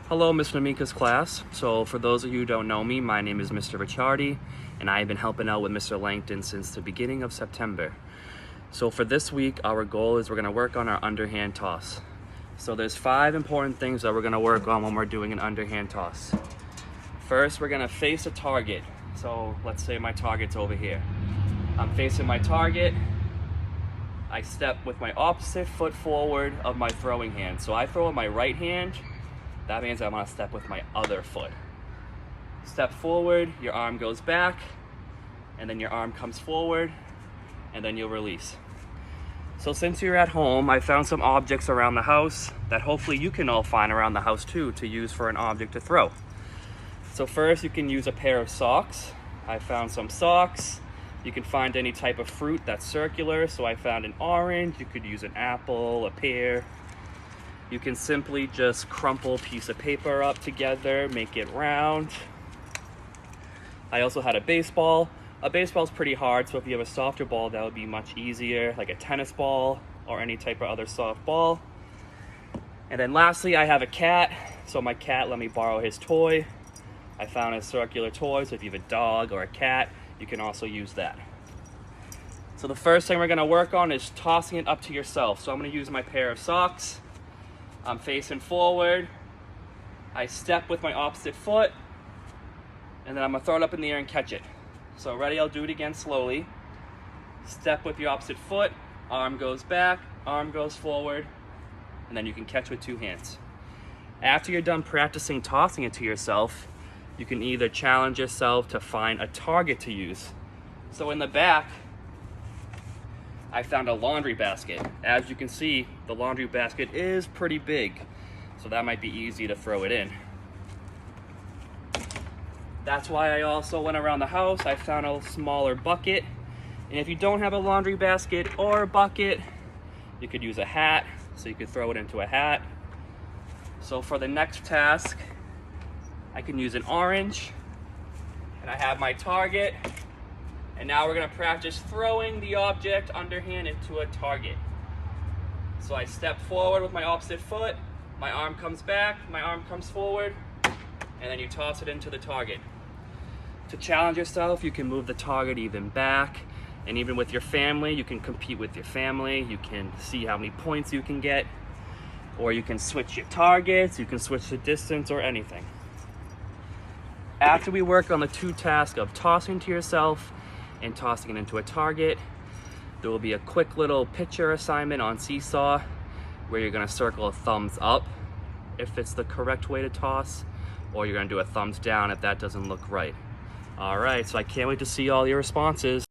Hello, Mr. Namika's class. So for those of you who don't know me, my name is Mr. Ricciardi, and I have been helping out with Mr. Langton since the beginning of September. So for this week, our goal is we're gonna work on our underhand toss. So there's 5 important things that we're gonna work on when we're doing an underhand toss. First, we're gonna face a target. So let's say my target's over here. I'm facing my target. I step with my opposite foot forward of my throwing hand. So I throw with my right hand. That means I'm gonna step with my other foot. Step forward, your arm goes back, and then your arm comes forward, and then you'll release. So since you're at home, I found some objects around the house that hopefully you can all find around the house too to use for an object to throw. So first, you can use a pair of socks. I found some socks. You can find any type of fruit that's circular. So I found an orange. You could use an apple, a pear. You can simply just crumple a piece of paper up together, make it round. I also had a baseball. A baseball's pretty hard, so if you have a softer ball, that would be much easier, like a tennis ball or any type of other soft ball. And then lastly, I have a cat. So my cat let me borrow his toy. I found a circular toy, so if you have a dog or a cat, you can also use that. So the first thing we're gonna work on is tossing it up to yourself. So I'm gonna use my pair of socks. I'm facing forward. I step with my opposite foot, and then I'm gonna throw it up in the air and catch it. So ready, I'll do it again slowly. Step with your opposite foot, arm goes back, arm goes forward, and then you can catch with 2 hands. After you're done practicing tossing it to yourself, you can either challenge yourself to find a target to use. So in the back, I found a laundry basket. As you can see, the laundry basket is pretty big, so that might be easy to throw it in. That's why I also went around the house. I found a smaller bucket. And if you don't have a laundry basket or a bucket, you could use a hat, so you could throw it into a hat. So for the next task, I can use an orange, and I have my target. And now we're gonna practice throwing the object underhand into a target. So I step forward with my opposite foot, my arm comes back, my arm comes forward, and then you toss it into the target. To challenge yourself, you can move the target even back, and even with your family, you can compete with your family. You can see how many points you can get, or you can switch your targets, you can switch the distance or anything. After we work on the 2 tasks of tossing to yourself and tossing it into a target, there will be a quick little picture assignment on Seesaw where you're gonna circle a thumbs up if it's the correct way to toss, or you're gonna do a thumbs down if that doesn't look right. All right, so I can't wait to see all your responses.